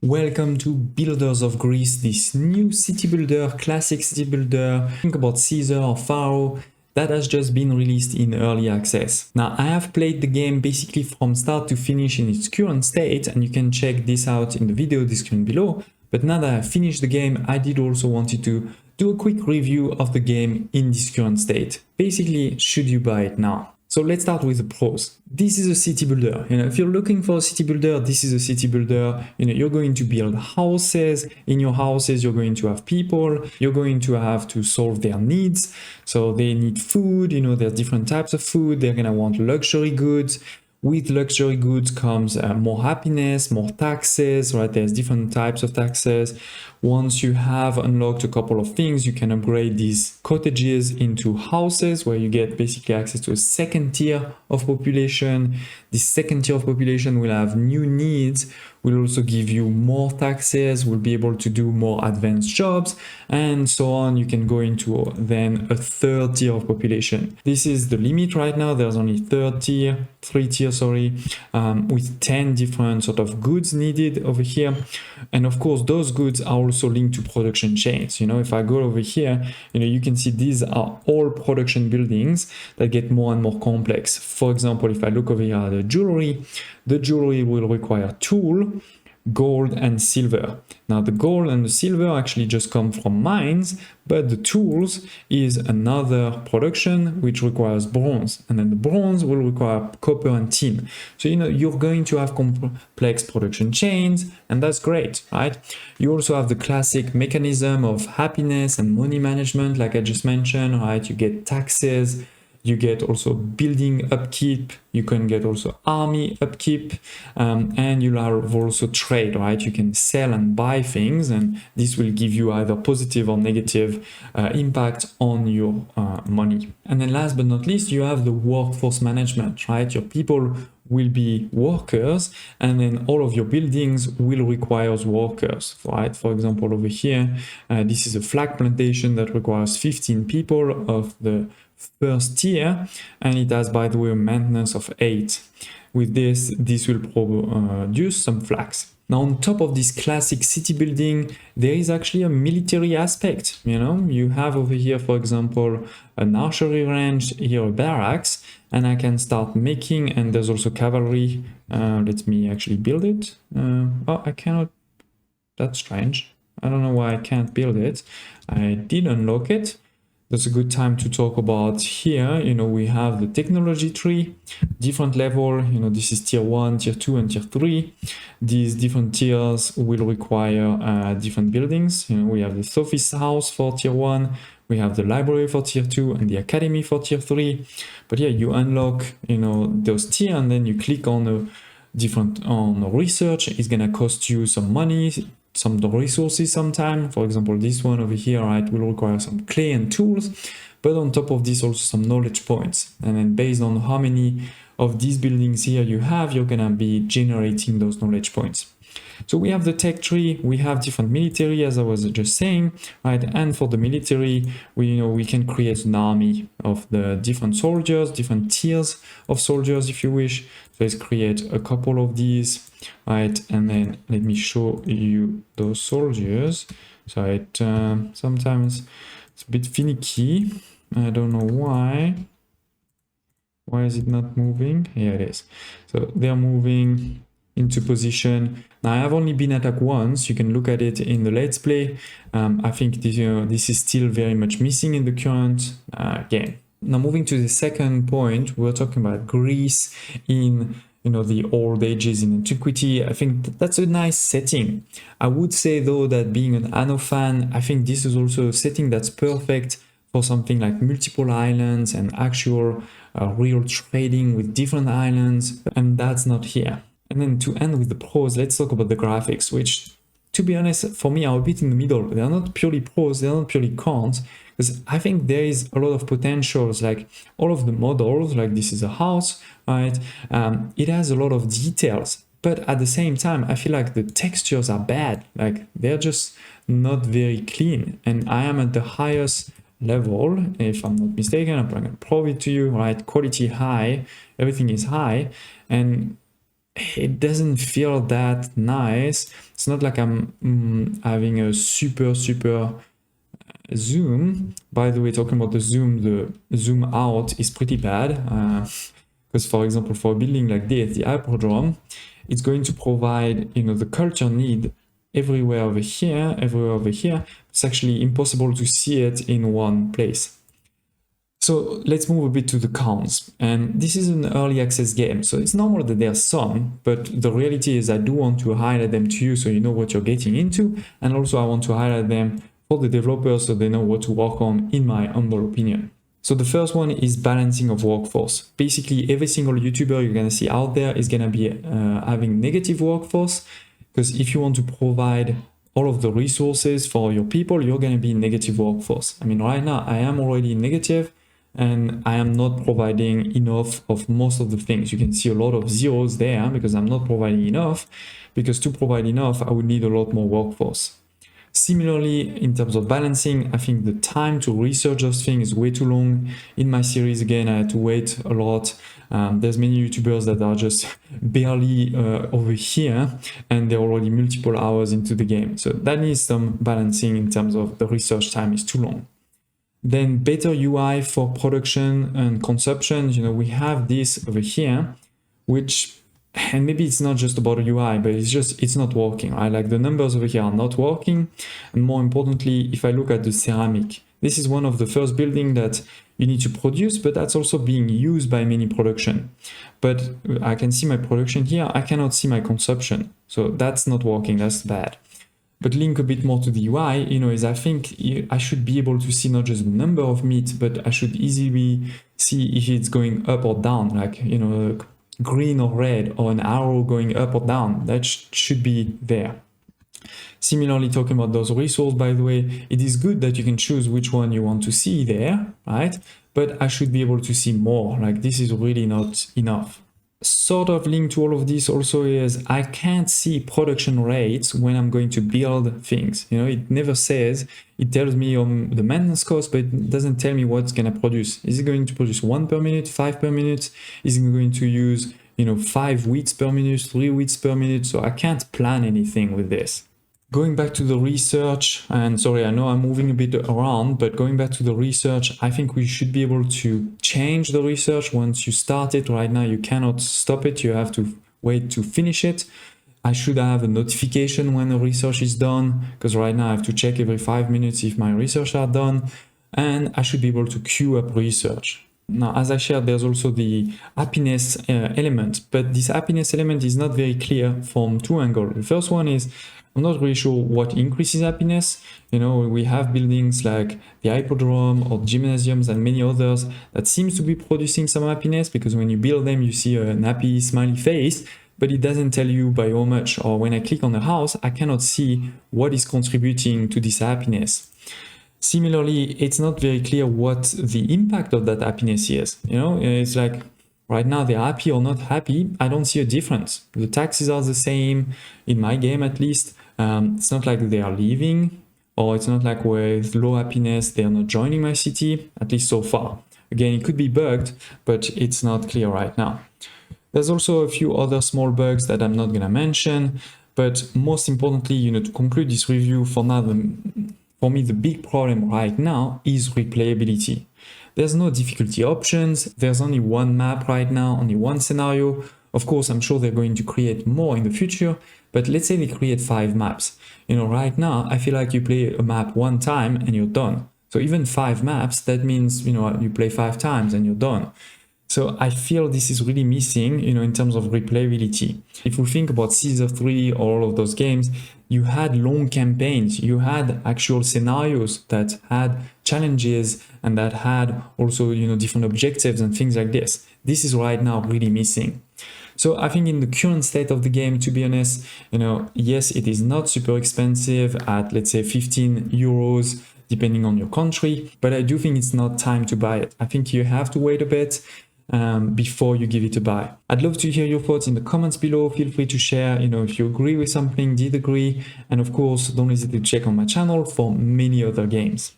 Welcome to Builders of Greece, this new city builder, classic city builder. Think about Caesar or Pharaoh that has just been released in early access. Now, I have played the game basically from start to finish in its current state, and you can check this out in the video description below. But now that I've finished the game, I did also wanted to do a quick review of the game in this current state. Basically, should you buy it now? So let's start with the pros. This is a city builder. If you're looking for a city builder, this is a city builder. You're going to build houses. In your houses, you're going to have people. You're going to have to solve their needs. So they need food. There's different types of food. They're gonna want luxury goods. With luxury goods comes more happiness, more taxes, right? There's different types of taxes. Once you have unlocked a couple of things, you can upgrade these cottages into houses where you get basically access to a second tier of population. This second tier of population will have new needs, will also give you more taxes, will be able to do more advanced jobs, and so on. You can go into then a third tier of population. This is the limit right now. There's only three tiers, with 10 different sort of goods needed over here. And of course, those goods are also linked to production chains. If I go over here, you can see these are all production buildings that get more and more complex. For example, if I look over here at the jewelry will require tool, gold and silver. Now the gold and the silver actually just come from mines, but the tools is another production which requires bronze, and then the bronze will require copper and tin. So you're going to have complex production chains, and that's great, right? You also have the classic mechanism of happiness and money management, like I just mentioned, right? You get taxes, you get also building upkeep, you can get also army upkeep, and you'll have also trade, right? You can sell and buy things, and this will give you either positive or negative impact on your money. And then last but not least, you have the workforce management, right? Your people will be workers, and then all of your buildings will require workers, right? For example, over here, this is a flag plantation that requires 15 people of the first tier, and it has, by the way, a maintenance of 8. With this will produce some flags. Now, on top of this classic city building, there is actually a military aspect. You have over here, for example, an archery range, here a barracks, and I can start making, and there's also cavalry. Let me actually build it. Oh, I cannot. That's strange. I don't know why I can't build it. I did unlock it. That's a good time to talk about here. We have the technology tree, different level. This is tier 1, tier 2, and tier 3. These different tiers will require different buildings. We have the Sophist house for tier 1. We have the library for tier 2 and the academy for tier 3. But yeah, you unlock, those tiers, and then you click on on research. It's gonna cost you some money, some resources sometime. For example, this one over here, right, will require some clay and tools, but on top of this also some knowledge points. And then based on how many of these buildings here you have, you're gonna be generating those knowledge points. So we have the tech tree, we have different military, as I was just saying, right? And for the military, we can create an army of the different soldiers, different tiers of soldiers, if you wish. So let's create a couple of these, right? And then let me show you those soldiers. So sometimes it's a bit finicky. I don't know why. Why is it not moving? Here it is. So they're moving into position. Now I have only been attacked once. You can look at it in the let's play. I think this is still very much missing in the current game. Now moving to the second point, we're talking about Greece in the old ages, in antiquity. I think that's a nice setting. I would say though that being an Anno fan, I think this is also a setting that's perfect for something like multiple islands and actual real trading with different islands, and that's not here. And then to end with the pros, let's talk about the graphics, which, to be honest, for me are a bit in the middle. They're not purely pros, they're not purely cons, because I think there is a lot of potentials. Like all of the models, like this is a house, right? It has a lot of details, but at the same time, I feel like the textures are bad. Like they're just not very clean. And I am at the highest level, if I'm not mistaken. I'm going to prove it to you, right? Quality high, everything is high, and it doesn't feel that nice. It's not like I'm having a super zoom. By the way, talking about the zoom out is pretty bad, because for example, for a building like this, the hyperdrome, it's going to provide, you know, the culture need everywhere over here, everywhere over here. It's actually impossible to see it in one place. So let's move a bit to the cons. And this is an early access game, so it's normal that there's some, but the reality is I do want to highlight them to you so you know what you're getting into, and also I want to highlight them for the developers so they know what to work on, in my humble opinion. So the first one is balancing of workforce. Basically, every single YouTuber you're gonna see out there is gonna be having negative workforce, because if you want to provide all of the resources for your people, you're gonna be in negative workforce. I mean, right now I am already negative, and I am not providing enough of most of the things. You can see a lot of zeros there because I'm not providing enough, because to provide enough, I would need a lot more workforce. Similarly, in terms of balancing, I think the time to research those things is way too long. In my series, again, I had to wait a lot. There's many YouTubers that are just barely over here, and they're already multiple hours into the game. So that needs some balancing in terms of the research time is too long. Then better UI for production and consumption. You know, we have this over here, which, and maybe it's not just about UI, but it's not working, right? Like the numbers over here are not working. And more importantly, if I look at the ceramic, this is one of the first buildings that you need to produce, but that's also being used by many production. But I can see my production here, I cannot see my consumption. So that's not working, that's bad. But link a bit more to the UI, you know, is I think I should be able to see not just the number of meat, but I should easily see if it's going up or down, like, you know, green or red, or an arrow going up or down. That should be there. Similarly, talking about those resources, by the way, it is good that you can choose which one you want to see there, right? But I should be able to see more, like this is really not enough. Sort of linked to all of this also is I can't see production rates when I'm going to build things. You know, it never says, it tells me the maintenance cost, but it doesn't tell me what it's going to produce. Is it going to produce 1 per minute, 5 per minute? Is it going to use, you know, 5 wheats per minute, 3 wheats per minute? So I can't plan anything with this. Going back to the research, and sorry, I know I'm moving a bit around, but going back to the research, I think we should be able to change the research once you start it. Right now, you cannot stop it. You have to wait to finish it. I should have a notification when the research is done, because right now I have to check every 5 minutes if my research are done, and I should be able to queue up research. Now, as I shared, there's also the happiness element, but this happiness element is not very clear from two angles. The first one is, I'm not really sure what increases happiness. You know, we have buildings like the Hippodrome or gymnasiums and many others that seems to be producing some happiness, because when you build them, you see a happy smiley face, but it doesn't tell you by how much. Or when I click on the house, I cannot see what is contributing to this happiness. Similarly, it's not very clear what the impact of that happiness is. You know, it's like, right now they're happy or not happy, I don't see a difference. The taxes are the same, in my game at least. It's not like they are leaving, or it's not like with low happiness they are not joining my city, at least so far. Again, it could be bugged, but it's not clear right now. There's also a few other small bugs that I'm not going to mention, but most importantly, you know, to conclude this review, for now, for me, the big problem right now is replayability. There's no difficulty options. There's only one map right now, only one scenario. Of course, I'm sure they're going to create more in the future, but let's say they create 5 maps. You know, right now, I feel like you play a map 1 time and you're done. So even 5 maps, that means, you know, you play 5 times and you're done. So I feel this is really missing, you know, in terms of replayability. If we think about Caesar 3 or all of those games, you had long campaigns, you had actual scenarios that had challenges and that had also, you know, different objectives and things like this. This is right now really missing. So I think in the current state of the game, to be honest, you know, yes, it is not super expensive at, let's say, 15 euros, depending on your country, but I do think it's not time to buy it. I think you have to wait a bit before you give it a buy. I'd love to hear your thoughts in the comments below. Feel free to share, you know, if you agree with something, did agree, and of course, don't hesitate to check on my channel for many other games.